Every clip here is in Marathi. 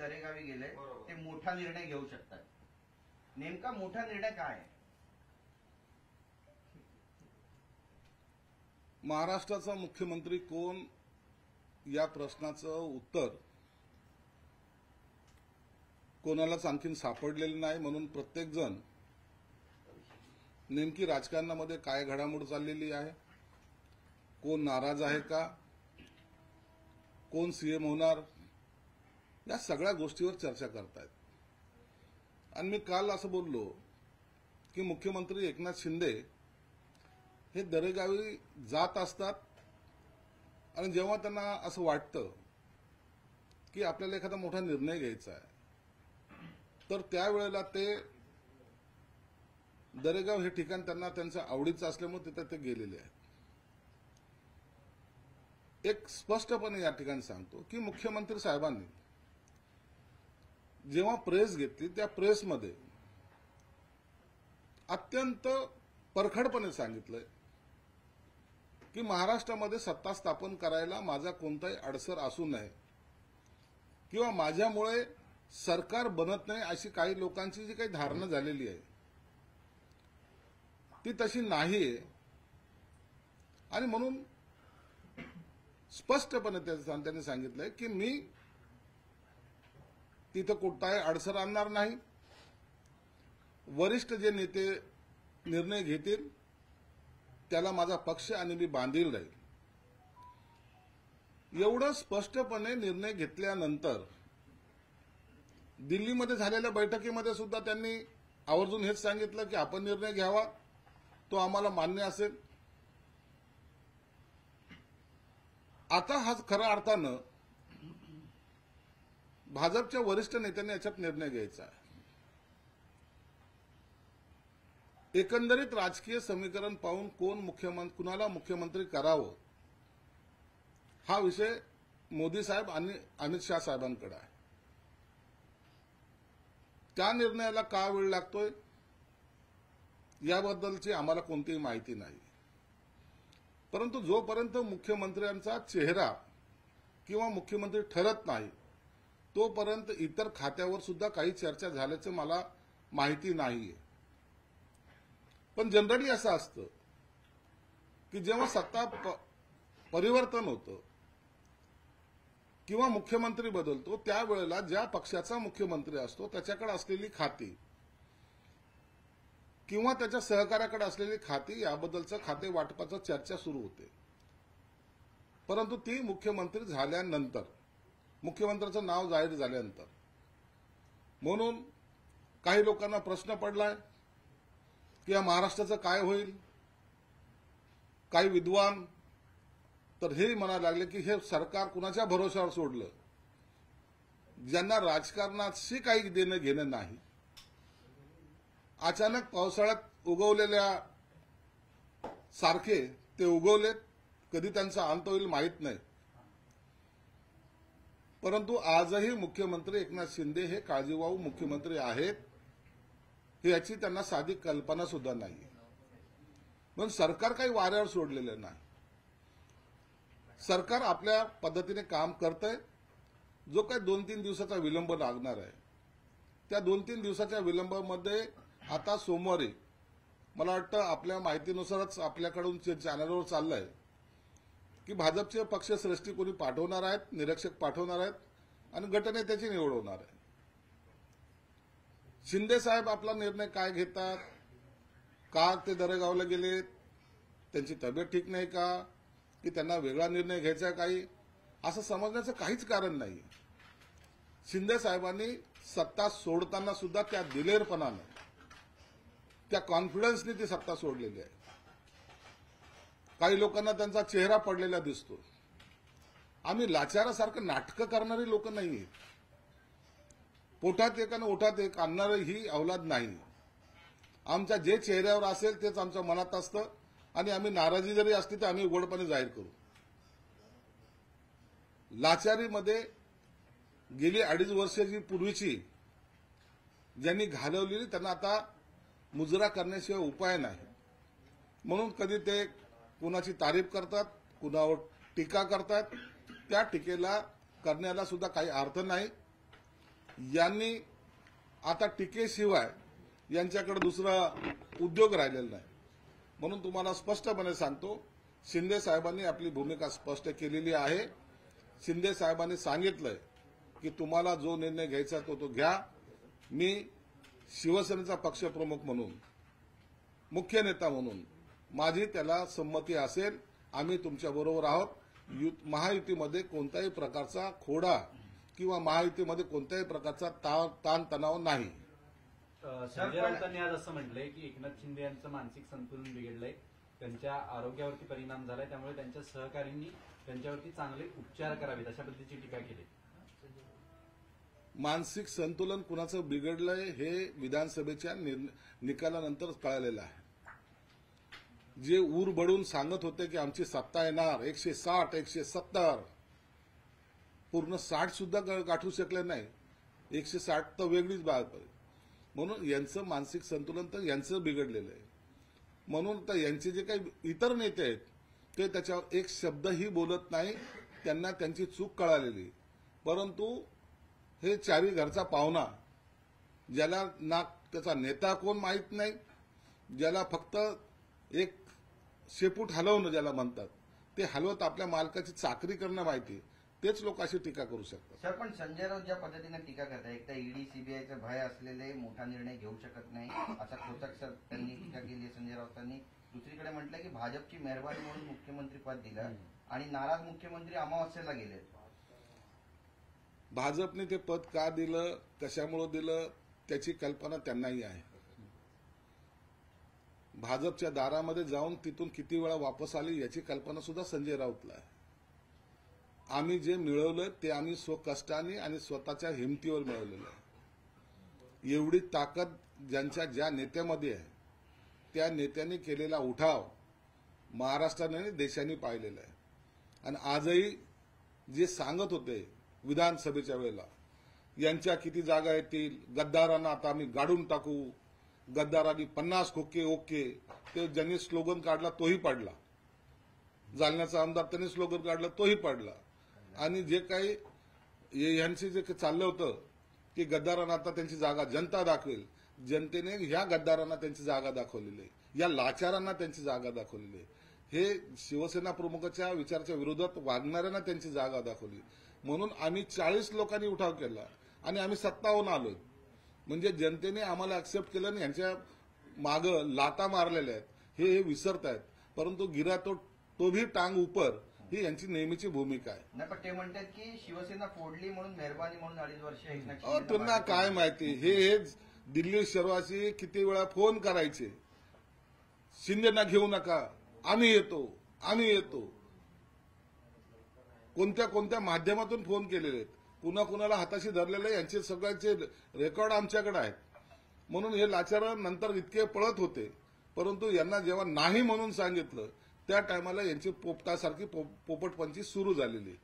दरेगावी गेले ते मोठा निर्णय घेऊ शकतात. नेमका मोठा निर्णय काय आहे? महाराष्ट्राचा मुख्यमंत्री कोण या प्रश्नाचं उत्तर कोणालाच आणखीन सापडलेलं नाही. म्हणून प्रत्येकजण नेमकी राजकारणामध्ये काय घडामोड चाललेली आहे, कोण नाराज आहे का, कोण सीएम होणार, या सगळ्या गोष्टीवर चर्चा करतायत. आणि मी काल असं बोललो की मुख्यमंत्री एकनाथ शिंदे हे दरेगावी जात असतात आणि जेव्हा त्यांना असं वाटतं की आपल्याला एखादा मोठा निर्णय घ्यायचा आहे तर त्यावेळेला ते दरेगाव हे ठिकाण त्यांना त्यांच्या आवडीचं असल्यामुळे तिथे ते गेलेले आहेत. एक स्पष्टपणे या ठिकाणी सांगतो की मुख्यमंत्री साहेबांनी जेव्हा प्रेस घेतली त्या प्रेसमध्ये अत्यंत परखडपणे सांगितलंय की महाराष्ट्रामध्ये सत्ता स्थापन करायला माझा कोणताही अडसर असू नये किंवा माझ्यामुळे सरकार बनत नाही अशी काही लोकांची जी काही धारणा झालेली आहे ती तशी नाहीये. आणि म्हणून स्पष्टपणे त्यांनी सांगितलंय की मी तिथं कोणताही अडसर आणणार नाही. वरिष्ठ जे नेते निर्णय घेतील त्याला माझा पक्ष आणि मी बांधील राहील. एवढं स्पष्टपणे निर्णय घेतल्यानंतर दिल्लीमध्ये झालेल्या बैठकीमध्ये सुद्धा त्यांनी आवर्जून हेच सांगितलं की आपण निर्णय घ्यावा, तो आम्हाला मान्य असेल. आता हा खऱ्या अर्थानं भाजपच्या वरिष्ठ नेत्यांनी याच्यात निर्णय घ्यायचा आहे. एकंदरीत राजकीय समीकरण पाहून कुणाला मुख्यमंत्री करावं हा विषय मोदी साहेब आणि अमित शाह साहेबांकडे आहे. त्या निर्णयाला का वेळ लागतोय याबद्दलची आम्हाला कोणतीही माहिती नाही. परंतु जोपर्यंत मुख्यमंत्र्यांचा चेहरा किंवा मुख्यमंत्री ठरत नाही तोपर्यंत इतर खात्यावर सुद्धा काही चर्चा झाल्याचं मला माहिती नाहीये. पण जनरली असं असतं की जेव्हा सत्ता परिवर्तन होतं किंवा मुख्यमंत्री बदलतो त्यावेळेला ज्या पक्षाचा मुख्यमंत्री असतो त्याच्याकडे असलेली खाती किंवा त्याच्या सहकार्याकडे असलेली खाती याबद्दलचं खाते वाटपाचं चर्चा सुरू होते. परंतु ती मुख्यमंत्री झाल्यानंतर, मुख्यमंत्र्याचं नाव जाहीर झाल्यानंतर, म्हणून काही लोकांना प्रश्न पडलाय की या महाराष्ट्राचं काय होईल. काही विद्वान तर हे म्हणायला लागले की हे सरकार कुणाच्या भरोश्यावर सोडलं, ज्यांना राजकारणाशी काही देणं घेणं नाही. अचानक पावसाळ्यात उगवलेल्या सारखे ते उगवलेत, कधी त्यांचा अंत होईल माहीत नाही. परंतु आजही मुख्यमंत्री एकनाथ शिंदे हे काळजीवाहू मुख्यमंत्री आहेत याची त्यांना साधी कल्पना सुद्धा नाही. म्हणून सरकार काही वाऱ्यावर सोडलेलं नाही. सरकार आपल्या पद्धतीने काम करतंय. जो काही 2-3 दिवसाचा विलंब लागणार आहे त्या 2-3 दिवसाच्या विलंबामध्ये आता सोमवारी मला वाटतं आपल्या माहितीनुसारच आपल्याकडून चॅनलवर चाललंय की भाजपचे पक्षश्रेष्ठी कोणी पाठवणार आहेत, निरीक्षक पाठवणार आहेत आणि गटनेत्याची निवड होणार आहे. शिंदे साहेब आपला निर्णय काय घेतात, का ते दरेगावला गेलेत, त्यांची तब्येत ठीक नाही का, की त्यांना वेगळा निर्णय घ्यायचा काही, असं समजण्याचं काहीच कारण नाही. शिंदे साहेबांनी सत्ता सोडताना सुद्धा त्या दिलेरपणानं, त्या कॉन्फिडन्सने ती सत्ता सोडलेली आहे. काही लोकांना त्यांचा चेहरा पडलेला दिसतो. आम्ही लाचारासारखं नाटकं करणारी लोक नाहीये. पोटात एक आणि ओठात एक आणणारी ही औलाद नाही. आमच्या जे चेहऱ्यावर असेल तेच आमच्या मनात असतं आणि आम्ही नाराजी जरी असली तर आम्ही उघडपणे जाहीर करू. लाचारीमध्ये गेली 2.5 वर्षाची पूर्वीची ज्यांनी घालवलेली त्यांना आता मुजरा करण्याशिवाय उपाय नाही. म्हणून कधी ते कुणाची तारीफ करतात, कुणावर टीका करतात. त्या टीकेला करण्याला सुद्धा काही अर्थ नाही. यांनी आता टीकेशिवाय यांच्याकडे दुसरा उद्योग राहिलेला नाही. म्हणून तुम्हाला स्पष्टपणे सांगतो, शिंदे साहेबांनी आपली भूमिका स्पष्ट केलेली आहे. शिंदे साहेबांनी सांगितलंय की तुम्हाला जो निर्णय घ्यायचा तो घ्या. मी शिवसेनेचा पक्षप्रमुख म्हणून, मुख्य नेता म्हणून माझी त्याला संमती असेल. आम्ही तुमच्याबरोबर आहोत. महायुतीमध्ये कोणत्याही प्रकारचा खोडा किंवा महायुतीमध्ये कोणत्याही प्रकारचा ताणतणाव नाही. संजय राऊतांनी आज असं म्हटलंय की एकनाथ शिंदे यांचं मानसिक संतुलन बिघडलंय, त्यांच्या आरोग्यावरती परिणाम झालाय, त्यामुळे त्यांच्या सहकाऱ्यांनी त्यांच्यावरती चांगले उपचार करावेत अशा पद्धतीची टीका केली. मानसिक संतुलन कुणाचं बिघडलंय हे विधानसभेच्या निकालानंतर कळालेलं आहे. जे ऊर बडून सांगत होते की आमची सत्ता येणार 160 170, पूर्ण 60 सुद्धा गाठू शकले नाही. 160 तर वेगळीच बाब आहे. म्हणून यांचं मानसिक संतुलन तर यांचं बिघडलेलं आहे. म्हणून तर यांचे जे काही इतर नेते आहेत ते त्याच्यावर एक शब्दही बोलत नाही. त्यांना त्यांची चूक कळालेली. परंतु हे चारी घरचा पाहुणा, ज्याला ना त्याचा नेता कोण माहीत नाही, ज्याला फक्त एक शेपूट हलवणं ज्याला म्हणतात, ते हलवत आपल्या मालकाची चाकरी करणं माहिती, तेच लोक अशी टीका करू शकतात. सर, पण संजय राऊत ज्या पद्धतीने टीका करतात, एक तर ईडी सीबीआयचा भय असलेले मोठा निर्णय घेऊ शकत नाही असा खोचक सर त्यांनी टीका केली संजय राऊतांनी. दुसरीकडे म्हटलं की भाजपची मेहरबानी म्हणून मुख्यमंत्री पद दिलं आणि नाराज मुख्यमंत्री अमावस्येला गेले. भाजपने ते पद का दिलं, कशामुळे दिलं त्याची कल्पना त्यांनाही आहे. भाजपच्या दारामध्ये जाऊन तिथून किती वेळा वापस आली याची कल्पना सुद्धा संजय राऊतला आहे. आम्ही जे मिळवलं ते आम्ही स्वकष्टाने आणि स्वतःच्या हिमतीवर मिळवलेलं आहे. एवढी ताकद ज्या नेत्यामध्ये आहे त्या नेत्यांनी केलेला उठाव महाराष्ट्राने आणि देशाने पाहिलेला आहे. आणि आजही जे सांगत होते विधानसभेच्या वेळेला यांच्या किती जागा येतील, गद्दारांना आता आम्ही गाडून टाकू, गद्दारांनी 50 खोके ओके, ते ज्यांनी स्लोगन काढला तोही पडला. जालन्याचा आमदार त्यांनी स्लोगन काढला तोही पडला. आणि जे काही यांचे जे चाललं होतं की गद्दारांना आता त्यांची जागा जनता दाखवेल, जनतेने ह्या गद्दारांना त्यांची जागा दाखवलेली आहे, या लाचारांना त्यांची जागा दाखवलेली आहे. हे शिवसेना प्रमुखाच्या विचाराच्या विरोधात वागणाऱ्यांना त्यांची जागा दाखवली. म्हणून आम्ही 40 लोकांनी उठाव केला आणि आम्ही 57 आलोय. म्हणजे जनतेने आम्हाला ऍक्सेप्ट केलं आणि यांच्या मागं लाता मारलेल्या आहेत हे विसरत आहेत. परंतु गिरा तो भी टांग ऊपर ही यांची नेहमीची भूमिका आहे. नाही, पण ते म्हणतात की शिवसेना फोडली म्हणून मेहरबानी म्हणून 2.5 वर्ष एकनाथ त्यांना काय माहिती. हे दिल्ली शर्वाशी किती वेळा फोन करायचे, शिंदेना घेऊ नका, आम्ही येतो आम्ही येतो. कोणत्या कोणत्या माध्यमातून फोन केलेले आहेत, कुणाला हाताशी धरलेले, यांचे सगळ्यांचे रेकॉर्ड आमच्याकडे आहेत. म्हणून हे लाचार नंतर इतके पळत होते. परंतु यांना जेव्हा नाही म्हणून सांगितलं त्या टायमाला यांची पोपटासारखी पोपटपंची सुरू झालेली.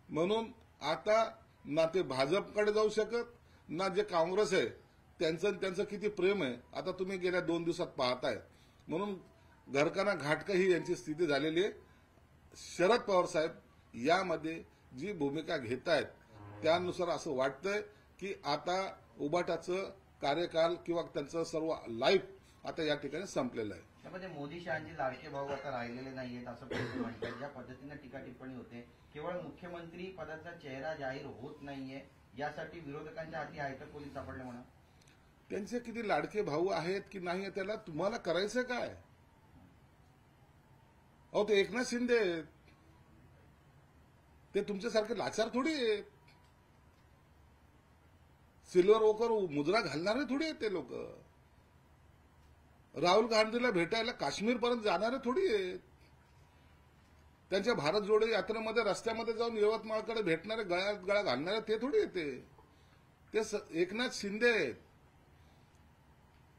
म्हणून आता ना ते भाजपकडे जाऊ शकत, ना जे काँग्रेस आहे त्यांचं किती प्रेम आहे आता तुम्ही गेल्या 2 दिवसात पाहताय. म्हणून घरकाना घाटका ही यांची स्थिती झालेली आहे. शरद पवार साहेब यामध्ये जी भूमिका घेत आहेत त्यानुसार असं वाटतंय की आता उबाटाचं कार्यकाल किंवा त्यांचं सर्व लाईफ आता या ठिकाणी संपलेलं आहे. त्यामध्ये मोदी शहांचे लाडके भाऊ आता राहिलेले नाहीयेत असं म्हणतात. ज्या पद्धतीने टीका टिप्पणी होते, केवळ मुख्यमंत्री पदाचा चेहरा जाहीर होत नाहीये यासाठी विरोधकांच्या हाती आयतं पोलीस सापडले म्हणा. त्यांचे किती लाडके भाऊ आहेत की नाही त्याला तुम्हाला करायचं काय. अहो ते एकनाथ शिंदे आहेत, ते तुमच्यासारखे लाचार थोडी आहेत. सिल्वर ओकर मुद्रा घालणारे थोडी आहेत ते लोक. राहुल गांधीला भेटायला काश्मीरपर्यंत जाणारे थोडी आहेत. त्यांच्या भारत जोडो यात्रेमध्ये रस्त्यामध्ये जाऊन यवतमाळकडे भेटणारे गळ्यात गळा घालणारे ते थोडी येते. ते एकनाथ शिंदे आहेत.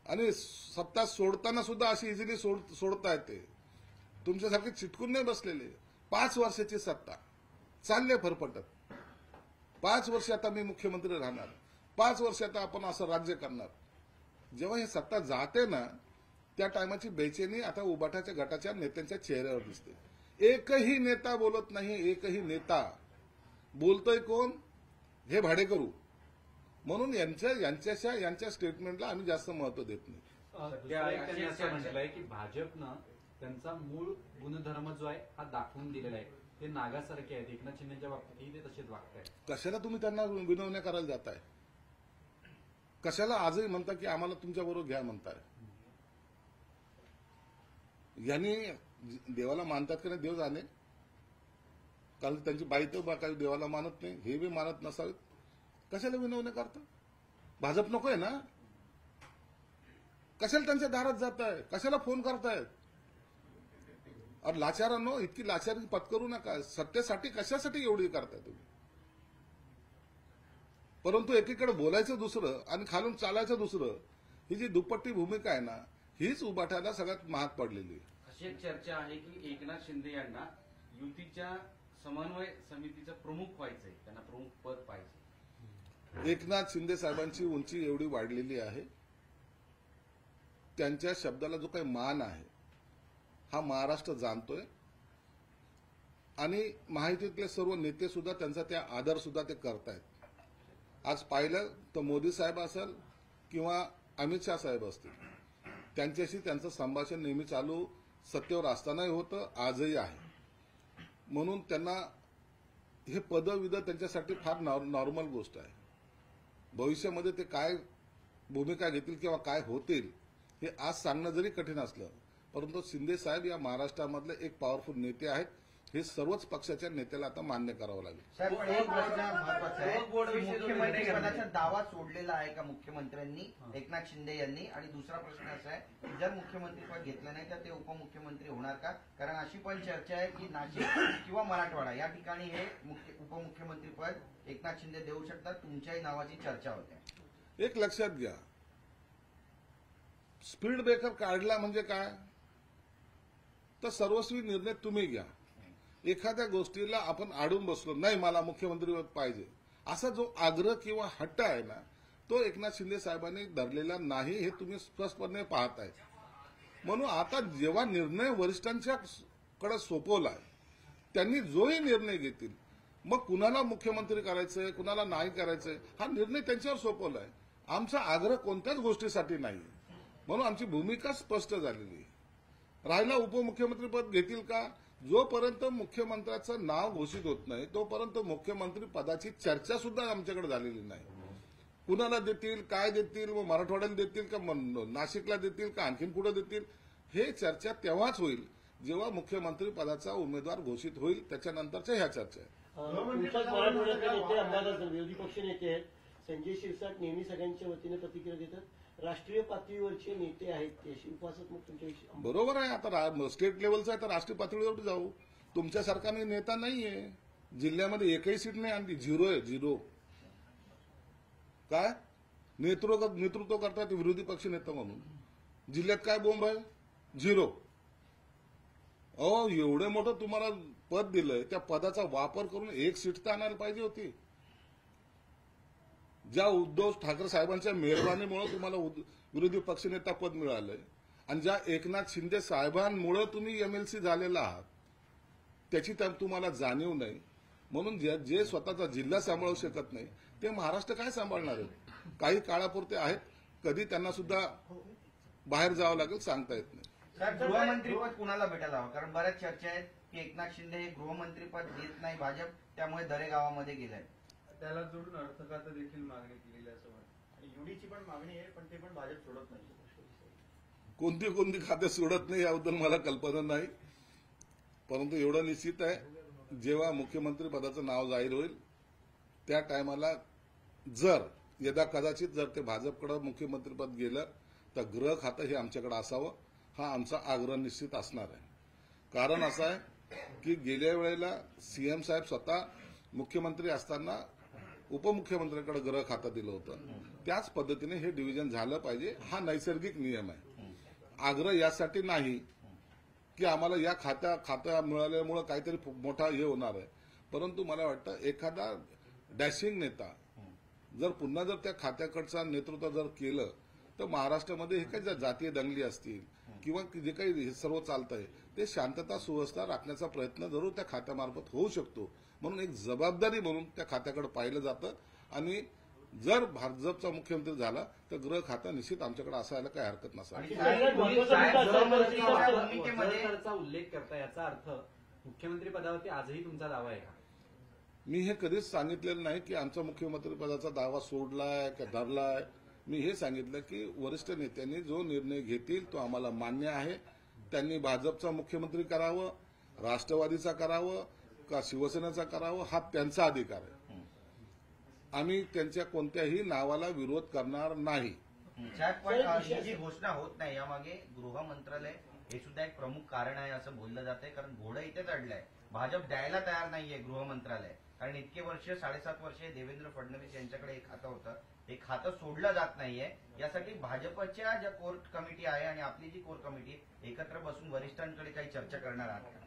आणि सत्ता सोडताना सुद्धा अशी इझिली सोडता येते. तुमच्यासारखे चिटकून नाही बसलेले. 5 वर्षाची सत्ता चालले फरफटत. 5 वर्ष आता मी मुख्यमंत्री राहणार, 5 वर्ष आता आपण असं राज्य करणार. जेव्हा ही सत्ता जाते ना त्या टायमाची बेचैनी आता उबाटाच्या गटाच्या नेत्यांच्या चेहऱ्यावर दिसते. एकही नेता बोलत नाही. एकही नेता बोलतोय कोण, हे भाडेकरू म्हणून यांच्या स्टेटमेंटला आम्ही जास्त महत्व देत नाही. दुसरं एक त्यांनी असं म्हटलंय की भाजपनं त्यांचा मूळ गुणधर्म जो आहे हा दाखवून दिलेला आहे. ते नागासारखे आहेत. एकनाथ शिंदेच्या बाबतीतही ते तसेच वागतायत. कशाला तुम्ही त्यांना विनवण्या करायला जाताय? कशाला आजही म्हणता की आम्हाला तुमच्याबरोबर घ्या म्हणताय? यांनी देवाला मानतात की नाही देव जाणे. कारण त्यांची बाई तर काही देवाला मानत नाही, हे बी मानत नसावेत. कशाला विनवण्या करता? भाजप नकोय ना? कशाला त्यांच्या दारात जाताय? कशाला फोन करतायत? और लाचारांनो, इतकी लाचारी पत्करू नका. सत्तेसाठी कशासाठी एवढी करताय तुम्ही? परंतु एकीकडे बोलायचं दुसरं आणि खालून चालायचं दुसरं, ही जी दुप्पट्टी भूमिका आहे ना, हीच उभाटायला सगळ्यात महाग पडलेली आहे. अशी एक चर्चा आहे की एकनाथ शिंदे यांना युतीच्या समन्वय समितीचं प्रमुख व्हायचंय, त्यांना प्रमुख पद पाहिजे. एकनाथ शिंदे साहेबांची उंची एवढी वाढलेली आहे, त्यांच्या शब्दाला जो काही मान आहे हा महाराष्ट्र जाणतोय. आणि महायुतीतले सर्व नेते सुद्धा त्यांचा त्या आदर सुद्धा ते करतायत. आज पाहिलं तर मोदी साहेब असेल किंवा अमित शाह साहेब असतील, त्यांच्याशी त्यांचं संभाषण नेहमी चालू सत्तेवर असतानाही होतं, आजही आहे. म्हणून त्यांना हे पदविद त्यांच्यासाठी फार नॉर्मल गोष्ट आहे. भविष्यामध्ये ते काय भूमिका घेतील किंवा काय होतील हे आज सांगणं जरी कठीण असलं, परंतु शिंदे साहेब या महाराष्ट्रामधले एक पॉवरफुल नेते आहेत. हे सर्वच पक्षाच्या नेत्याला आता मान्य करावं लागेल. साहेब, पण एक प्रश्न महत्वाचा आहे. मुख्यमंत्री पदाचा दावा सोडलेला आहे का मुख्यमंत्र्यांनी, एकनाथ शिंदे यांनी? आणि दुसरा प्रश्न असा आहे की जर मुख्यमंत्री पद घेतलं नाही तर ते उपमुख्यमंत्री होणार का? कारण अशी पण चर्चा आहे की नाशिक किंवा मराठवाडा या ठिकाणी हे उपमुख्यमंत्री पद एकनाथ शिंदे देऊ शकतात. तुमच्याही नावाची चर्चा होते. एक लक्षात घ्या, स्पीड ब्रेकर काढला म्हणजे काय? तर सर्वस्वी निर्णय तुम्ही घ्या. एखाद्या गोष्टीला आपण आडून बसलो, नाही मला मुख्यमंत्री पद पाहिजे, असा जो आग्रह किंवा हट्ट आहे ना, तो एकनाथ शिंदे साहेबांनी धरलेला नाही, हे तुम्ही स्पष्टपणे पाहताय. म्हणून आता जेव्हा निर्णय वरिष्ठांच्या कडे सोपवलाय, त्यांनी जोही निर्णय घेतील, मग कुणाला मुख्यमंत्री करायचंय कुणाला नाही करायचंय हा निर्णय त्यांच्यावर सोपवलाय. आमचा आग्रह कोणत्याच गोष्टीसाठी नाही. म्हणून आमची भूमिका स्पष्ट झालेली आहे. राहिला उपमुख्यमंत्री पद घेतील का, जोपर्यंत मुख्यमंत्र्याचं नाव घोषित होत नाही तोपर्यंत मुख्यमंत्री पदाची चर्चा सुद्धा आमच्याकडे झालेली नाही. कुणाला देतील, काय देतील, मग मराठवाड्याला देतील का नाशिकला देतील का आणखीन कुठं देतील, हे चर्चा तेव्हाच होईल जेव्हा मुख्यमंत्री पदाचा उमेदवार घोषित होईल. त्याच्यानंतरच्या ह्या चर्चा आहेत. तुमच्याच मराठवाड्यातले नेते अंबादास विरोधी पक्ष नेते आहेत. संजय शिरसाट नेहमी सगळ्यांच्या वतीने प्रतिक्रिया देतात. राष्ट्रीय पातळीवरचे नेते आहेत ते अशी उपवासात्मक तुमच्याविषयी. बरोबर आहे. आता स्टेट लेवलचा आहे तर राष्ट्रीय पातळीवर जाऊ. तुमच्यासारखा मी नेता नाहीये. जिल्ह्यामध्ये एकही सीट नाही आणली, झिरो आहे, झिरो. काय नेतृत्व करतात विरोधी पक्ष नेता म्हणून, जिल्ह्यात काय बोंब आहे, झिरो. एवढं मोठं तुम्हाला पद दिलंय, त्या पदाचा वापर करून एक सीट तर आणायला पाहिजे होती. ज्या उद्धव ठाकरे साहेबांच्या मेहरबानीमुळे तुम्हाला विरोधी पक्षनेता पद मिळालंय आणि ज्या एकनाथ शिंदे साहेबांमुळे तुम्ही एमएलसी झालेला आहात, त्याची तुम्हाला जाणीव नाही. म्हणून जे स्वतःचा जिल्हा सांभाळू शकत नाही ते महाराष्ट्र काय सांभाळणार आहे? काही काळापुरते आहेत, कधी त्यांना सुद्धा बाहेर जावं लागेल, सांगता येत नाही. साहेब, गृहमंत्रीपद कुणाला भेटायला हवं? कारण बऱ्याच चर्चा आहेत की एकनाथ शिंदे हे गृहमंत्रीपद देत नाही भाजप, त्यामुळे दरेगावामध्ये गेलाय. त्याला जोडून अर्थ खातं देखील मागणी केलेली असं वाटतं. आणि युडीची पण मागणी आहे, पण ते पण भाजप सोडत नाही. कोणती खाते सोडत नाही याबद्दल मला कल्पना नाही, परंतु एवढं निश्चित आहे जेव्हा मुख्यमंत्री पदाचं नाव जाहीर होईल त्या टायमाला जर यदा कदाचित जर ते भाजपकडे मुख्यमंत्रीपद गेलं तर गृह खातं हे आमच्याकडे असावं, हा आमचा आग्रह निश्चित असणार आहे. कारण असं आहे की गेल्या वेळेला सीएम साहेब स्वतः मुख्यमंत्री असताना उपमुख्यमंत्र्यांकडे गृह खातं दिलं होतं. त्याच पद्धतीने हे डिव्हिजन झालं पाहिजे, हा नैसर्गिक नियम आहे. आग्रह यासाठी नाही की आम्हाला या खात्या मिळाल्यामुळे काहीतरी मोठा हे होणार आहे, परंतु मला वाटतं एखादा डॅशिंग नेता जर पुन्हा जर त्या खात्याकडचं नेतृत्व जर केलं तर महाराष्ट्रामध्ये हे काही जातीय दंगली असतील किंवा जे काही सर्व चालतंय ते शांतता सुव्यवस्था राखण्याचा प्रयत्न जरूर त्या खात्यामार्फत होऊ शकतो. म्हणून एक जबाबदारी म्हणून त्या खात्याकडे पाहिलं जातं आणि जर भाजपचा मुख्यमंत्री झाला तर गृह खातं निश्चित आमच्याकडे असायला काही हरकत नसावी. आणि साहेब, तुम्ही साहेब, गृहमंत्र्यांच्या साहेब, भूमिकेमध्ये सरकारचा उल्लेख करता याचा अर्थ मुख्यमंत्री पदावरती आजही तुमचा दावा आहे का? मी हे कधीच सांगितलेलं नाही की आमचा मुख्यमंत्री पदाचा दावा सोडलाय का धरलाय. मी हे सांगितलं की वरिष्ठ नेत्यांनी जो निर्णय घेतील तो आम्हाला मान्य आहे. त्यांनी भाजपचा मुख्यमंत्री करावं, राष्ट्रवादीचा करावं का शिवसेनेचा करावं हा त्यांचा अधिकार आहे. आम्ही त्यांच्या कोणत्याही नावाला विरोध करणार नाही. साहेब, पण ही जी घोषणा होत नाही यामागे गृह मंत्रालय हे सुद्धा एक प्रमुख कारण आहे असं बोललं जात आहे. कारण घोडं इथेच अडलंय. भाजप द्यायला तयार नाहीये गृह मंत्रालय. कारण इतके वर्ष 7.5 वर्षे देवेंद्र फडणवीस यांच्याकडे एक खातं होतं, हे खातं सोडलं जात नाहीये. यासाठी भाजपच्या ज्या कोर कमिटी आहे आणि आपली जी कोर कमिटी एकत्र बसून वरिष्ठांकडे काही चर्चा करणार आहात का?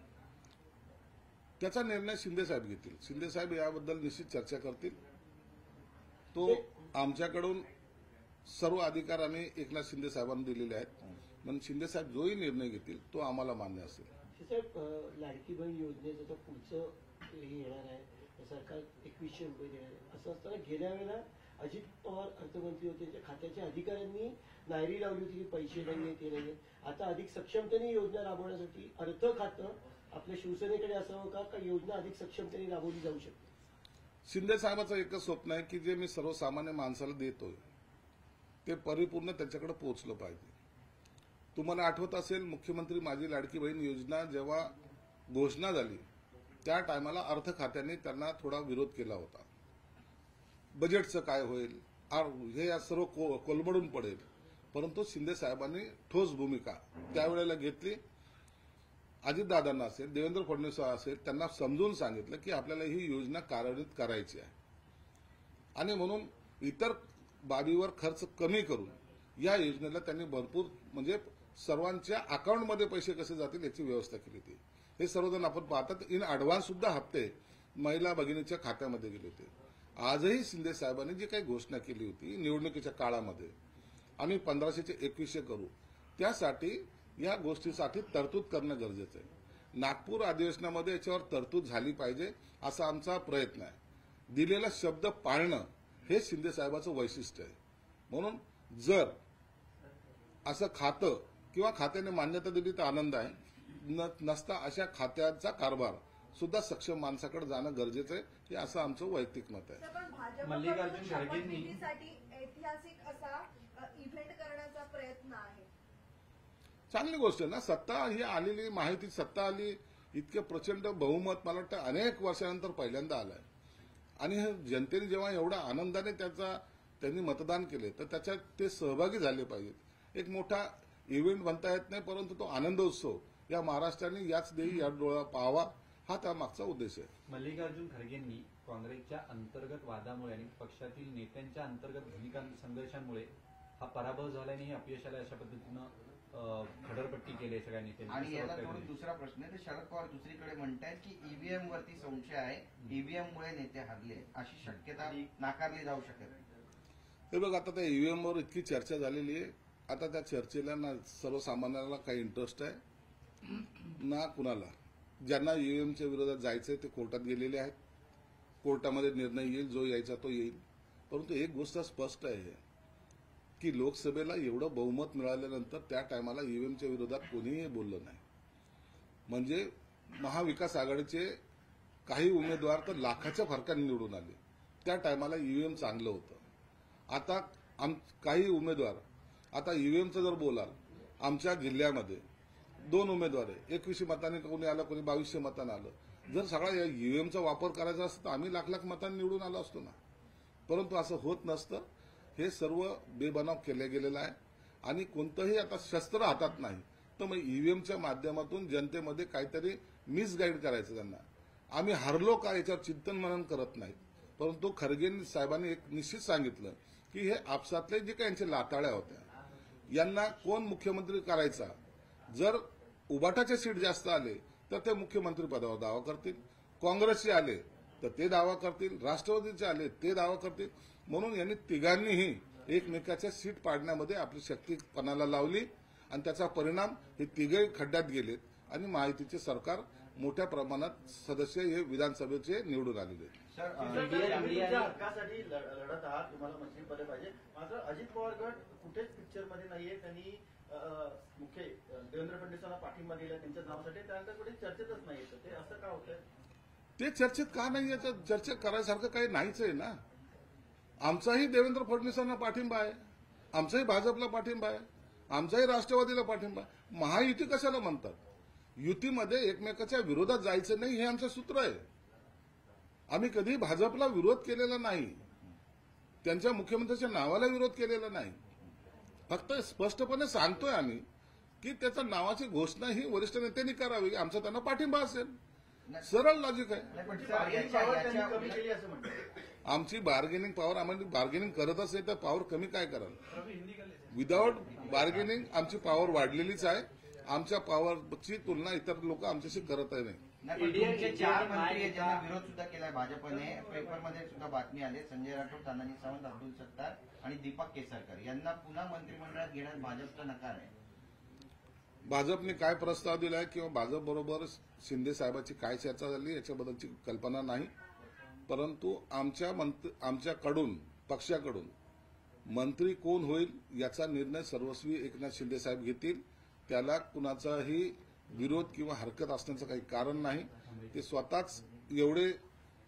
त्याचा निर्णय शिंदे साहेब घेतील. शिंदे साहेब याबद्दल निश्चित चर्चा करतील. तो आमच्याकडून सर्व अधिकार आम्ही एकनाथ शिंदे साहेबांना दिलेले आहेत. म्हणून शिंदे साहेब जोही निर्णय घेतील तो आम्हाला मान्य असेल. साहेब, लाडकी बहीण योजनेचं तर पुढचं हे येणार आहे, सरकार 2100 रुपये देणार आहे. असं असताना गेल्या वेळेला अजित पवार अर्थमंत्री होते, त्यांच्या खात्याच्या अधिकाऱ्यांनी नायरी लावली होती की पैसे नाहीये ते नाहीये. आता अधिक सक्षमतेने योजना राबवण्यासाठी अर्थ खातं आपल्या शिवसेनेकडे असावं का योजना अधिक सक्षमतेने राबवली जाऊ शकते? शिंदे साहेबाचं एकच स्वप्न आहे की जे मी सर्वसामान्य माणसाला देतोय ते परिपूर्ण त्यांच्याकडे पोहोचलं पाहिजे. तुम्हाला आठवत असेल मुख्यमंत्री माझी लाडकी बहीण योजना जेव्हा घोषणा झाली त्या टायमाला अर्थ खात्याने त्यांना थोडा विरोध केला होता. बजेटचं काय होईल, हे सर्व कोलमडून पडेल. परंतु शिंदे साहेबांनी ठोस भूमिका त्यावेळेला घेतली. अजितदादांना असेल, देवेंद्र फडणवीस असेल, त्यांना समजून सांगितलं की आपल्याला ही योजना कार्यान्वित करायची आहे आणि म्हणून इतर बाबीवर खर्च कमी करून या योजनेला त्यांनी भरपूर म्हणजे सर्वांच्या अकाउंटमध्ये पैसे कसे जातील याची व्यवस्था केली होती. हे सर्वजण आपण पाहतात. इन अॅडव्हान्स सुद्धा हप्ते महिला भगिनीच्या खात्यामध्ये गेले होते. आजही शिंदे साहेबांनी जी काही घोषणा केली होती निवडणुकीच्या काळामध्ये आम्ही 1500चे 2100 करू, त्यासाठी या गोष्टीसाठी तरतूद करणं गरजेचं आहे. नागपूर अधिवेशनामध्ये याच्यावर तरतूद झाली पाहिजे असा आमचा प्रयत्न आहे. दिलेला शब्द पाळणं हे शिंदे साहेबाचं वैशिष्ट्य आहे. म्हणून जर असं खातं किंवा खात्याने मान्यता दिली तर आनंद आहे, नसता अशा खात्याचा कारभार सुद्धा सक्षम माणसाकडे जाणं गरजेचं आहे. हे असं आमचं वैयक्तिक मत आहे. मल्लिकार्जुन खरगेंनी ऐतिहासिक असा इव्हेंट करण्याचा प्रयत्न आहे. चांगली गोष्ट आहे ना. सत्ता ही आलेली माहिती, सत्ता आली, इतके प्रचंड बहुमत मला वाटतं अनेक वर्षानंतर पहिल्यांदा आलंय. आणि जनतेने जेव्हा एवढ्या आनंदाने त्यांनी मतदान केले तर त्याच्यात ते सहभागी झाले पाहिजेत. एक मोठा इव्हेंट म्हणता येत नाही, परंतु तो आनंदोत्सव या महाराष्ट्राने याच देवी या डोळा पाहावा हा त्यामागचा उद्देश आहे. मल्लिकार्जुन खरगेंनी काँग्रेसच्या अंतर्गत वादामुळे आणि पक्षातील नेत्यांच्या अंतर्गत भूमिका संघर्षांमुळे हा पराभव झाल्याने हे अपयश आलं अशा पद्धतीनं खडरपट्टी केली सगळ्या नेत्यांनी. आणि याला थोडं दुसरा प्रश्न आहे. शरद पवार दुसरीकडे म्हणतायत की ईव्हीएम वरती संशय आहे, ईव्हीएम मुळे नेते हरले, अशी शक्यता नाकारली जाऊ शकते. हे बघ, आता त्या ईव्हीएम वर इतकी चर्चा झालेली आहे. आता त्या चर्चेला ना सर्वसामान्यांना काही इंटरेस्ट आहे ना कुणाला. ज्यांना ईव्हीएमच्या विरोधात जायचंय ते कोर्टात गेलेले आहेत. कोर्टामध्ये निर्णय येईल, जो यायचा तो येईल. परंतु एक गोष्ट स्पष्ट आहे की लोकसभेला एवढं बहुमत मिळाल्यानंतर त्या टायमाला ईव्हीएमच्या विरोधात कोणीही बोललं नाही. म्हणजे महाविकास आघाडीचे काही उमेदवार तर लाखाच्या फरकाने निवडून आले. त्या टायमाला ईव्हीएम चांगलं होतं. आता काही उमेदवार, आता ईव्हीएमचं जर बोलाल, आमच्या जिल्ह्यामध्ये 2 उमेदवार आहे, 2100 मतांनी कोणी आलं, कोणी 2200 मतांनी आलं. जर सगळा ईव्हीएमचा वापर करायचा असता तर आम्ही लाख मतांनी निवडून आलो असतो ना. परंतु असं होत नसतं. हे सर्व बेबनाव केलं गेलेलं आहे आणि कोणतंही आता शस्त्र हातात नाही. तर मग ईव्हीएमच्या माध्यमातून जनतेमध्ये काहीतरी मिसगाईड करायचं त्यांना. आम्ही हरलो का याच्यावर चिंतन मनन करत नाहीत. परंतु खरगे साहेबांनी एक निश्चित सांगितलं की हे आपसातले जे काही यांच्या लाताळ्या होत्या यांना कोण मुख्यमंत्री करायचा, जर उबाटाचे सीट जास्त आले तर ते मुख्यमंत्री पदावर दावा करतील, काँग्रेसचे आले तर ते दावा करतील, राष्ट्रवादीचे आले ते दावा करतील. म्हणून यांनी तिघांनीही एकमेकाच्या सीट पाडण्यामध्ये आपली शक्ती पणाला लावली आणि त्याचा परिणाम हे तिघे खड्ड्यात गेलेत आणि महायुतीचे सरकार मोठ्या प्रमाणात सदस्य हे विधानसभेचे निवडून आलेले आहेत. सर तुम्ही तुमच्या हक्कासाठी लढत आहात, तुम्हाला मंत्रिपद पाहिजे. मात्र अजित पवार गट कुठेच पिक्चर मध्ये नाहीये. त्यांनी मुख्य देवेंद्र फडणवीसांना पाठिंबा दिला त्यांच्या नावासाठी, त्यानंतर कुठे चर्चेतच नाही येतं. ते असं का होतंय? ते चर्चेत का नाही याचं चर्चा करायसारखं काही नाहीच आहे ना. आमचाही देवेंद्र फडणवीसांना पाठिंबा आहे, आमचाही भाजपला पाठिंबा आहे, आमचाही राष्ट्रवादीला पाठिंबा आहे. महायुती कशाला म्हणतात? युतीमध्ये एकमेकाच्या विरोधात जायचं नाही हे आमचं सूत्र आहे. आम्ही कधी भाजपला विरोध केलेला नाही, त्यांच्या मुख्यमंत्र्यांच्या नावाला विरोध केलेला नाही. फक्त स्पष्टपणे सांगतोय आम्ही की त्याच्या नावाची घोषणा ही वरिष्ठ नेत्यांनी करावी, आमचा त्यांना पाठिंबा असेल. सरळ लॉजिक आहे. नाही, पण सर, बार्गेनिंग पॉवर त्यांनी कमी केली असं म्हणतात. आमची बार्गेनिंग पॉवर, आम्हाला बार्गेनिंग करत असेल तर पॉवर कमी काय कराल? विदाऊट बार्गेनिंग आमची पॉवर वाढलेलीच आहे. आमच्या पॉवरची तुलना इतर लोक आमच्याशी करतही नाही. नाही, पण तुमचे 4 मंत्री आहेत ज्यांनी विरोध सुद्धा केलाय भाजपने. पेपरमध्ये सुद्धा बातमी आली, संजय राठोड, तानाजी सावंत, अब्दुल सत्तार आणि दीपक केसरकर यांना पुन्हा मंत्रिमंडळात घेण्यास भाजपचा नकार आहे. भाजपने काय प्रस्ताव दिलाय किंवा भाजप बरोबर शिंदे साहेबांची काय चर्चा झाली याच्याबद्दलची कल्पना नाही. परंतु आमच्याकडून पक्षाकडून मंत्री कोण होईल याचा निर्णय सर्वस्वी एकनाथ शिंदे साहेब घेतील. त्याला कुणाचाही विरोध किंवा हरकत असण्याचं काही कारण नाही. ते स्वतःच एवढे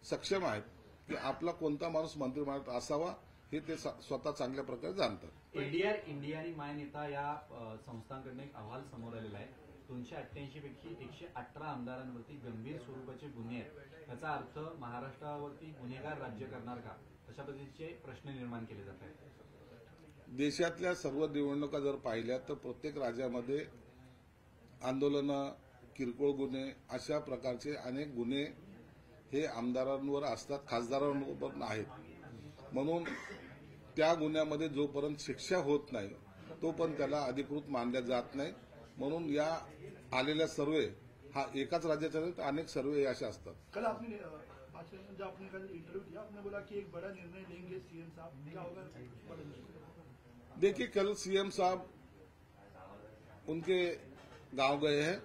सक्षम आहेत की आपला कोणता माणूस मंत्रिमंडळात असावा हे ते स्वतः चांगल्या प्रकारे जाणतात. एनडीआर इंडिया आणि माय नेता या संस्थांकडून एक अहवाल समोर आलेला आहे. 288 पैकी 118 आमदारांवरती गंभीर स्वरूपाचे गुन्हे आहेत. याचा अर्थ महाराष्ट्रावरती गुन्हेगार राज्य करणार का, अशा पद्धतीचे प्रश्न निर्माण केले जात आहेत. देशातल्या सर्व निवडणुका जर पाहिल्या तर प्रत्येक राज्यामध्ये आंदोलनं, किरकोळ गुन्हे अशा प्रकारचे अनेक गुन्हे हे आमदारांवर असतात, खासदारांवर आहेत. म्हणून त्या गुन्ह्यामध्ये जोपर्यंत शिक्षा होत नाही तोपर्यंत त्याला अधिकृत मानल्या जात नाही. म्हणून या आलेल्या सर्वे हा एकाच राज्याचा नाही तर अनेक सर्वे असे असतात. कल आपने जब आपने कल इंटरव्यू दिया, आपने बोला कि एक बड़ा निर्णय लेंगे सीएम साहब, क्या होगा बड़ा निर्णय? देखिए, कल सीएम साहब उनके गांव गए हैं,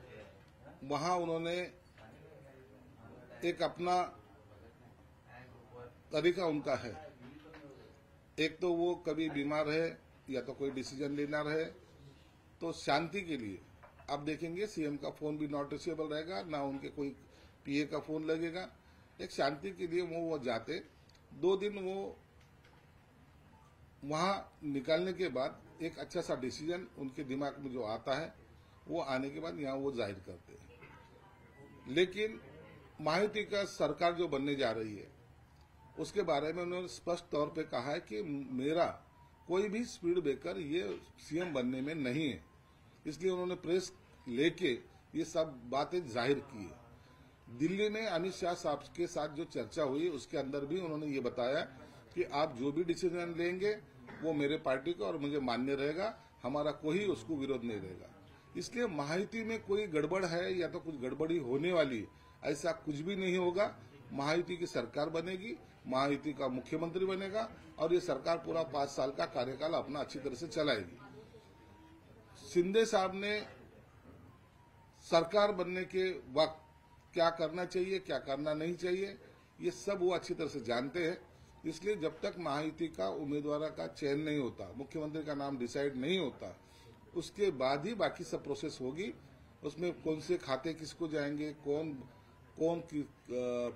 वहां उन्होंने एक अपना तरीका उनका है. एक तो वो कभी बीमार है या तो कोई डिसीजन लेना रहे तो शांति के लिए आप देखेंगे सीएम का फोन भी नॉट रिचेबल रहेगा, ना उनके कोई पीए का फोन लगेगा. एक शांति के लिए वो जाते 2 दिन वो वहां निकालने के बाद एक अच्छा सा डिसीजन उनके दिमाग में जो आता है वो आने के बाद यहाँ वो जाहिर करते हैं. लेकिन महायुति का सरकार जो बनने जा रही है उसके बारे में उन्होंने स्पष्ट तौर पे कहा है कि मेरा कोई भी स्पीड ब्रेकर ये सीएम बनने में नहीं है. इसलिए उन्होंने प्रेस लेके ये सब बातें जाहिर की है. दिल्ली में अमित शाह साहब के साथ जो चर्चा हुई उसके अंदर भी उन्होंने ये बताया कि आप जो भी डिसीजन लेंगे वो मेरे पार्टी का और मुझे मान्य रहेगा, हमारा कोई उसको विरोध नहीं रहेगा. इसलिए महायुति में कोई गड़बड़ है या तो कुछ गड़बड़ी होने वाली, ऐसा कुछ भी नहीं होगा. महायुति की सरकार बनेगी, महायुति का मुख्यमंत्री बनेगा और ये सरकार पूरा 5 साल का कार्यकाल अपना अच्छी तरह से चलाएगी. शिंदे साहब ने सरकार बनने के वक्त क्या करना चाहिए, क्या करना नहीं चाहिए, ये सब वो अच्छी तरह से जानते हैं. इसलिए जब तक महायुति का उम्मीदवार का चयन नहीं होता, मुख्यमंत्री का नाम डिसाइड नहीं होता, उसके बाद ही बाकी सब प्रोसेस होगी. उसमें कौन से खाते किसको जाएंगे, कौन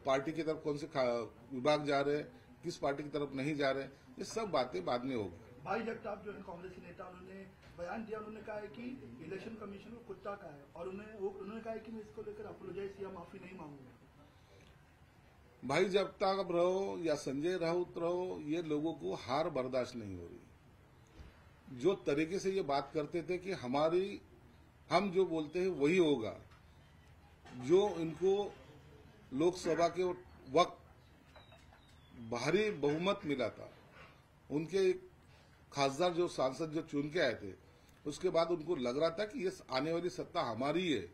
पार्टी की तरफ कौन से विभाग जा रहे हैं, किस पार्टी की तरफ नहीं जा रहे हैं, ये सब बातें बाद में होगी. भाई जगताप जो है कांग्रेस के नेता, उन्होंने बयान दिया, उन्होंने कहा है कि इलेक्शन कमीशन को कुत्ता का है और उन्होंने कहा है कि मैं इसको लेकर अपोलोजाइज या माफी नहीं मांगूंगा. भाई जगताप रहो या संजय राउत रहो, ये लोगों को हार बर्दाश्त नहीं हो रही. जो तरीके से ये बात करते थे कि हम जो बोलते हैं वही होगा, जो इनको लोकसभा के वक्त भारी बहुमत मिला था, उनके खासदार जो सांसद जो चुन के आए थे, उसके बाद उनको लग रहा था कि ये आने वाली सत्ता हमारी है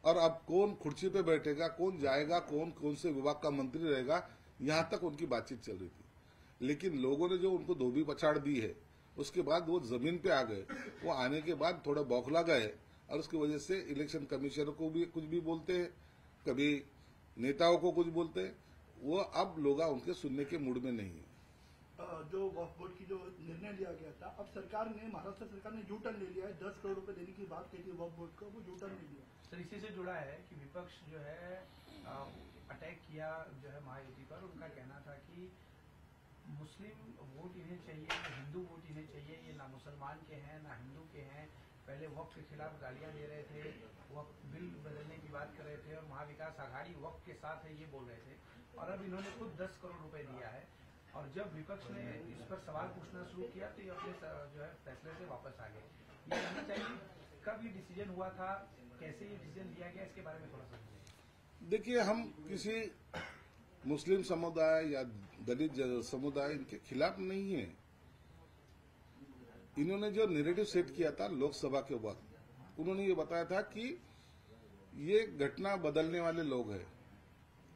और अब कौन कुर्सी पे बैठेगा, कौन जाएगा, कौन से विभाग का मंत्री रहेगा, यहां तक उनकी बातचीत चल रही थी. लेकिन लोगों ने जो उनको धोबी पछाड़ दी है, उसके बाद वो जमीन पे आ गए. वो आने के बाद थोड़ा बौखला गए और उसकी वजह से इलेक्शन कमीशनर को भी कुछ भी बोलते हैं, कभी नेताओं को कुछ बोलते हैं. वो अब लोग उनके सुनने के मूड में नहीं है। जो वक्फ बोर्ड की जो निर्णय लिया गया था, अब सरकार ने, महाराष्ट्र सरकार ने यू टर्न ले लिया है। 10 करोड़ रुपए देने की बात कही थी वक्फ बोर्ड को, वो यू टर्न ले लिया। सर इसी से जुड़ा है कि विपक्ष जो है अटैक किया जो है महायुति पर। उनका कहना था कि मुस्लिम वोट इन्हें चाहिए, हिंदू वोट इन्हें चाहिए, ये ना मुसलमान के हैं ना हिंदू के हैं। पहले वक्फ के खिलाफ गालियां दे रहे थे, वक्फ बिल बदलने की बात कर रहे थे और महाविकास आघाड़ी वक्फ के साथ है ये बोल रहे थे। और अब इन्होंने खुद 10 करोड़ रुपए दिया है और जब विपक्ष ने इस पर सवाल पूछना शुरू किया तो ये अपने जो है फैसले से वापस आ गए। ये कहना चाहिए कब ये डिसीजन हुआ था, कैसे ये डिसीजन लिया गया, इसके बारे में थोड़ा सा देखिए, हम किसी मुस्लिम समुदाय या दलित समुदाय इनके खिलाफ नहीं है। इन्होंने जो नैरेटिव सेट किया था लोकसभा के वक्त, उन्होंने ये बताया था कि ये घटना बदलने वाले लोग हैं,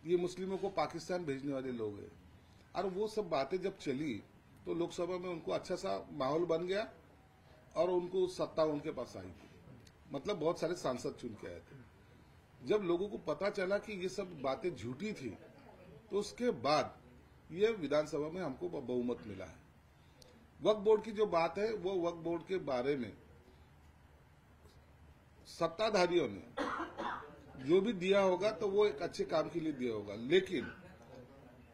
ये मुस्लिमों को पाकिस्तान भेजने वाले लोग हैं। और वो सब बातें जब चली तो लोकसभा में उनको अच्छा सा माहौल बन गया और उनको सत्ता उनके पास आई थी। मतलब बहुत सारे सांसद चुन के आए थे। जब लोगों को पता चला कि ये सब बातें झूठी थी तो उसके बाद ये विधानसभा में हमको बहुमत मिला है। वक्फ बोर्ड की जो बात है, वो वक्फ बोर्ड के बारे में सत्ताधारियों ने जो भी दिया होगा तो वो एक अच्छे काम के लिए दिया होगा, लेकिन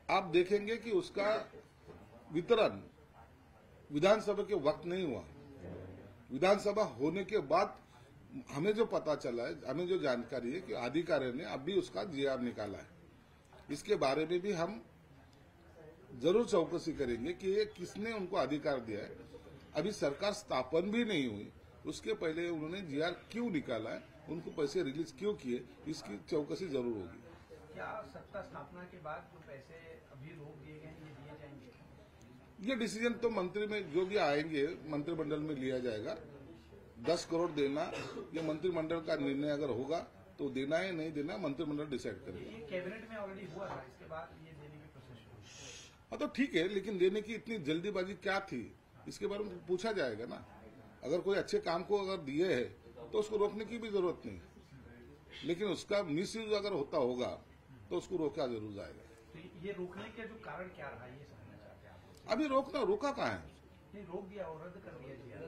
आप देखेंगे कि उसका वितरण विधानसभा के वक्त नहीं हुआ। विधानसभा होने के बाद हमें जो पता चला है, हमें जो जानकारी है कि अधिकारी ने अभी उसका जीआर निकाला है। इसके बारे में भी हम जरूर चौकसी करेंगे कि ये किसने उनको अधिकार दिया है। अभी सरकार स्थापन भी नहीं हुई, उसके पहले उन्होंने जीआर क्यों निकाला है, उनको पैसे रिलीज क्यों किए, इसकी चौकसी जरूर होगी। क्या सत्ता स्थापना के बाद जो पैसे अभी रोक दिए गए हैं ये दिए जाएंगे? ये डिसीजन तो मंत्री में जो भी आएंगे मंत्रिमंडल में लिया जाएगा। 10 करोड़ देना ये मंत्रिमंडल का निर्णय अगर होगा तो देना है, नहीं देना मंत्रिमंडल डिसाइड करेगा। ये कैबिनेट में ऑलरेडी हुआ था, इसके बाद ये देने की प्रोसेस शुरू। हाँ तो ठीक है, लेकिन देने की इतनी जल्दीबाजी क्या थी, इसके बारे में पूछा जाएगा ना। अगर कोई अच्छे काम को अगर दिए है तो उसको रोकने की भी जरूरत नहीं, लेकिन उसका मिसयूज अगर होता होगा तो उसको रोका जरूर जाएगा। तो ये रोकने के जो कारण क्या रहा ये समझना चाहते हैं आप? अभी रोका कहाँ है? नहीं, रोक दिया और रद्द कर दिया जीआर।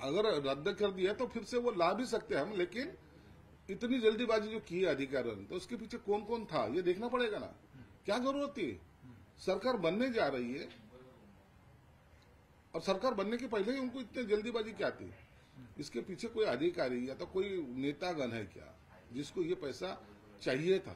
अगर रद्द कर दिया तो फिर से वो ला भी सकते हैं हम, लेकिन इतनी जल्दीबाजी जो की है अधिकारियों ने, तो उसके पीछे कौन कौन था ये देखना पड़ेगा ना। क्या जरूरत थी? सरकार बनने जा रही है और सरकार बनने के पहले ही उनको इतनी जल्दीबाजी क्या थी? इसके पीछे कोई अधिकारी या तो कोई नेतागण है क्या जिसको ये पैसा चाहिए था,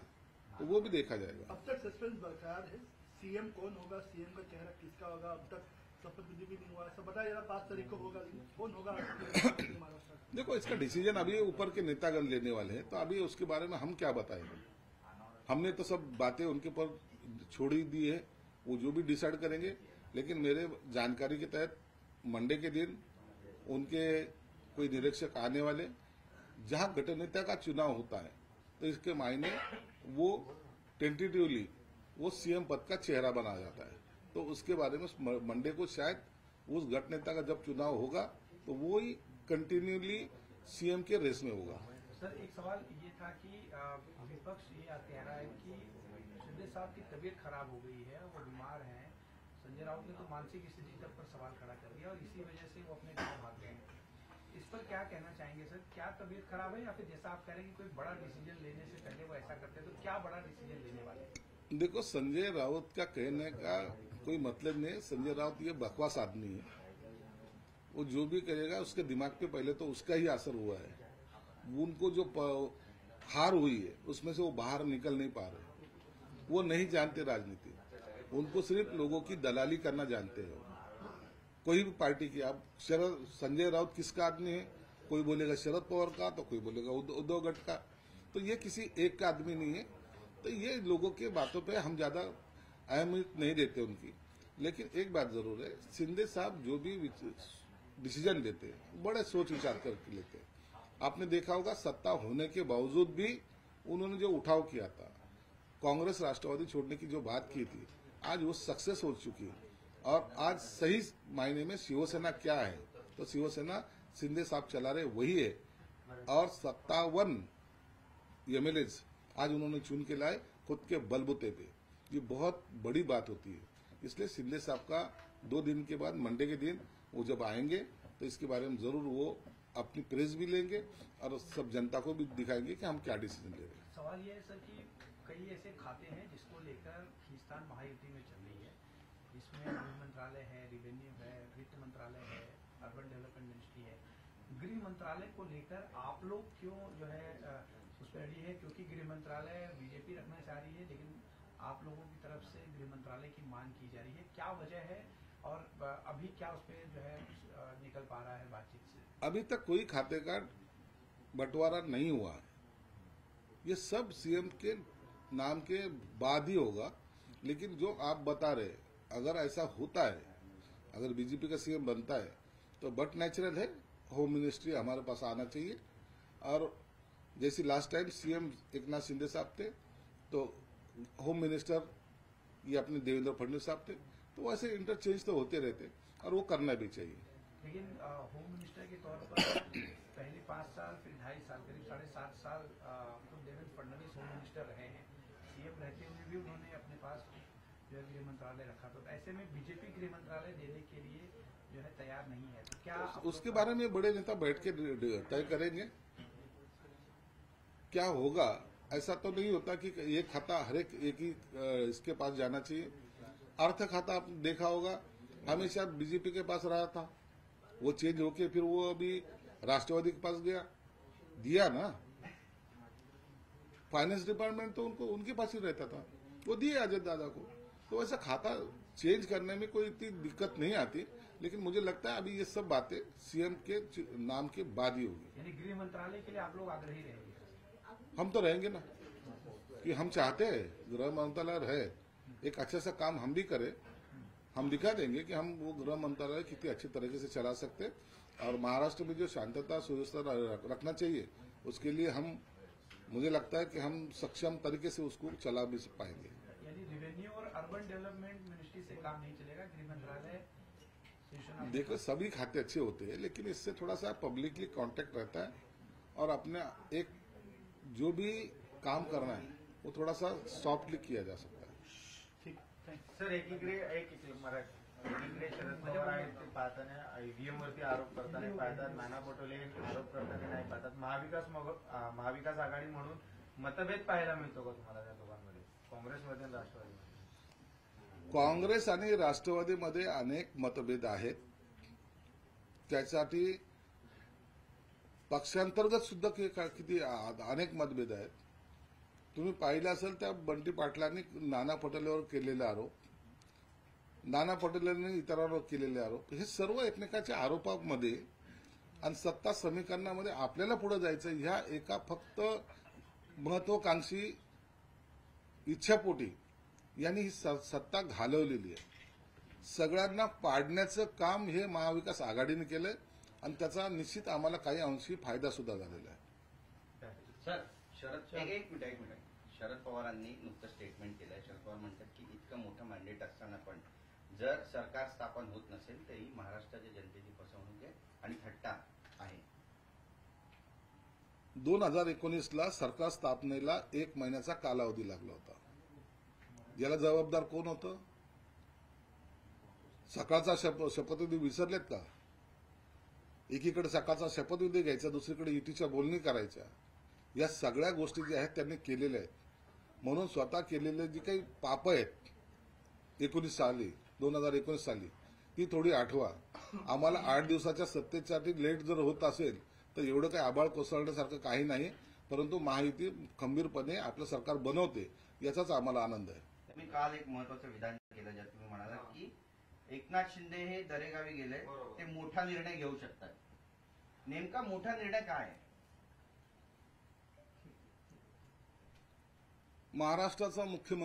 तो वो भी देखा जाएगा। अब तक सस्पेंस बरकरार है। सीएम कौन होगा, सीएम का चेहरा किसका होगा, अब तक शपथ विधि भी नहीं हुआ। सब बताया जा रहा 5 तारीख को होगा, कौन होगा महाराष्ट्र? देखो, इसका डिसीजन अभी ऊपर के नेतागण लेने वाले हैं, तो अभी उसके बारे में हम क्या बताएंगे। हमने तो सब बातें उनके ऊपर छोड़ ही दी है, वो जो भी डिसाइड करेंगे। लेकिन मेरे जानकारी के तहत मंडे के दिन उनके कोई निरीक्षक आने वाले, जहां गठनेता का चुनाव होता है तो इसके मायने वो टेंटेटिवली वो सीएम पद का चेहरा बनाया जाता है। तो उसके बारे में मंडे को शायद उस गठनेता का जब चुनाव होगा तो वो ही कंटिन्यूली सीएम के रेस में होगा। सर एक सवाल ये था कि विपक्ष ये कह रहा है कि शिंदे साहब की तबीयत खराब हो गई है, वो बीमार हैं। संजय राउत ने तो मानसिक स्थिति तक पर सवाल खड़ा कर दिया और इसी वजह से वो अपने गाँव भाग गए। इस पर क्या कहना चाहेंगे सर? क्या तबीयत खराब है या फिर जैसा आप कह रहे हैं कि कोई बड़ा डिसीजन लेने से पहले वो ऐसा करते हैं, तो क्या बड़ा डिसीजन लेने वाले हैं? देखो, संजय राउत का कहने का कोई मतलब नहीं। संजय राउत ये बकवास आदमी है, वो जो भी करेगा उसके दिमाग पे पहले तो उसका ही असर हुआ है। उनको जो हार हुई है उसमें से वो बाहर निकल नहीं पा रहे। वो नहीं जानते राजनीति, उनको सिर्फ लोगों की दलाली करना जानते हैं। कोई भी पार्टी की, आप संजय राउत किसका आदमी है? कोई बोलेगा शरद पवार का, तो कोई बोलेगा उद्धव गट का। तो ये किसी एक का आदमी नहीं है। तो ये लोगों के बातों पे हम ज्यादा अहमियत नहीं देते उनकी। लेकिन एक बात जरूर है, शिंदे साहब जो भी डिसीजन लेते हैं बड़े सोच विचार करके लेते हैं। आपने देखा होगा, सत्ता होने के बावजूद भी उन्होंने जो उठाव किया था, कांग्रेस राष्ट्रवादी छोड़ने की जो बात की थी, आज वो सक्सेस हो चुकी है। और आज सही मायने में शिवसेना क्या है, तो शिवसेना शिंदे साहब चला रहे वही है। और 57 एमएलए आज उन्होंने चुन के लाए खुद के बलबूते पे। ये बहुत बड़ी बात होती है। इसलिए शिंदे साहब का 2 दिन के बाद मंडे के दिन वो जब आएंगे तो इसके बारे में जरूर वो अपनी प्रेस भी लेंगे और सब जनता को भी दिखाएंगे कि हम क्या डिसीजन ले रहे हैं। सवाल यह है सर कि कई ऐसे खाते हैं जिसको लेकर खींचतान महायुति में चल रही है, जिसमें गृह मंत्रालय है, रेवेन्यू है, वित्त मंत्रालय है, अर्बन डेवलपमेंट मिनिस्ट्री है। गृह मंत्रालय को लेकर आप लोग क्यों जो है उस पर रेडी है? क्योंकि गृह मंत्रालय बीजेपी रखना चाह रही है, लेकिन आप लोगों की तरफ से गृह मंत्रालय की मांग की जा रही है, क्या वजह है और अभी क्या उस पर जो है निकल पा रहा है बातचीत से? अभी तक कोई खाते का बंटवारा नहीं हुआ है। ये सब सीएम के नाम के बाद ही होगा। लेकिन जो आप बता रहे, अगर ऐसा होता है, अगर बीजेपी का सीएम बनता है तो बट नेचुरल है होम मिनिस्ट्री हमारे पास आना चाहिए। और जैसे last time CM Eknath Shinde साहब थे तो होम मिनिस्टर ये अपने देवेंद्र फडणवीस साहब थे, तो वैसे इंटरचेंज तो होते रहते और वो करना भी चाहिए। लेकिन होम मिनिस्टर के तौर पर पहले 5 साल फिर 2.5 साल करीब 7.5 साल तो देवेंद्र फडणवीस होम मिनिस्टर रहे हैं। सीएम रहते हुए भी उन्होंने अपने पास जो है गृह मंत्रालय रखा, तो ऐसे में बीजेपी गृह मंत्रालय देने के लिए जो है तैयार नहीं है, तो क्या उसके बारे में बड़े नेता बैठ के तय करेंगे क्या होगा। ऐसा तो नहीं होता कि ये खाता हर एक ही इसके पास जाना चाहिए। अर्थ खाता आप देखा होगा हमेशा बीजेपी के पास रहा था, वो चेंज होके फिर वो अभी राष्ट्रवादी के पास गया, दिया ना। फाइनेंस डिपार्टमेंट तो उनके पास ही रहता था, वो दिए अजय दादा को। तो ऐसा खाता चेंज करने में कोई इतनी दिक्कत नहीं आती। लेकिन मुझे लगता है अभी ये सब बातें सीएम के नाम के बाद ही होगी। यानी गृह मंत्रालय के लिए आप लोग आग्रही रहेंगे? हम तो रहेंगे ना, कि हम चाहते हैं गृह मंत्रालय रहे, एक अच्छा सा काम हम भी करें। हम दिखा देंगे कि हम वो गृह मंत्रालय कितनी अच्छी तरीके से चला सकते हैं। और महाराष्ट्र में जो शांतता सुव्यवस्था रखना चाहिए उसके लिए मुझे लगता है कि हम सक्षम तरीके से उसको चला भी पाएंगे। यानी रेवेन्यू और अर्बन डेवलपमेंट मिनिस्ट्री से काम नहीं चलेगा, गृह मंत्रालय शिवसेना? देखो सभी खाते अच्छे होते हैं, लेकिन इससे थोड़ा सा पब्लिकली कांटेक्ट रहता है और अपने एक जो भी काम करना है वो थोड़ा सा सॉफ्टली किया जा सकता है। सर एकीकडे शरद पवार आहेत ते पाहताना ईव्हीएम वरती आरोप करताना पाहतात, नाना पटोले आरोप करताना नाही पाहतात। महाविकास आघाडी म्हणून मतभेद पाहायला मिळतो का तुम्हाला त्या दोघांमध्ये, काँग्रेसमध्ये आणि राष्ट्रवादीमध्ये? काँग्रेस आणि राष्ट्रवादीमध्ये अनेक मतभेद आहेत। त्यासाठी पक्षांतर्गत सुद्धा किती अनेक मतभेद आहेत। तुम्ही पाहिलं असेल त्या बंटी पाटलांनी नाना पटोलेवर केलेले आरोप, नाना पटोलेंनी इतरांवर केलेले आरोप, हे सर्व एकमेकाच्या आरोपांमध्ये आणि सत्ता समीकरणामध्ये आपल्याला पुढे जायचं ह्या एका फक्त महत्वाकांक्षी इच्छापोटी यांनी ही सत्ता घालवलेली आहे। सगळ्यांना पाडण्याचं काम हे महाविकास आघाडीने केलंय आणि त्याचा निश्चित आम्हाला काही अंशी फायदा सुद्धा झालेला आहे। सर एक मिनिट शरद पवारांनी नुकतं स्टेटमेंट केलंय। शरद पवार म्हणतात की इतकं मोठं मॅन्डेट असताना पण जर सरकार स्थापन होत नसेल तरी महाराष्ट्राच्या जनतेची फसवणूक आहे आणि थट्टा आहे। 2019ला सरकार स्थापनेला 1 महिन्याचा कालावधी लागला होता। याला जबाबदार कोण होतं? सकाळचा शपथविधी विसरलेत का? एकीकडे सकाळचा शपथविधी घ्यायचा, दुसरीकडे युतीच्या बोलणी करायच्या, या सगळ्या गोष्टी ज्या आहेत त्यांनी केलेल्या आहेत। म्हणून स्वतः केलेले जी काही पाप आहेत 2019 साली ती थोडी आठवा। आम्हाला 8 दिवसाच्या सत्तेसाठी लेट जर होत असेल तर एवढं काही आबाळ कोसळण्यासारखं काही नाही, परंतु महायुती खंबीरपणे आपलं सरकार बनवते याचाच आम्हाला आनंद आहे। तुम्ही काल एक महत्वाचं विधान केलं ज्यात तुम्ही म्हणालात की एकनाथ शिंदे हे दरेगावी गेले, ते मोठा निर्णय घेऊ शकतात। नेमका मोठा निर्णय काय आहे? महाराष्ट्राचा मुख्यमंत्री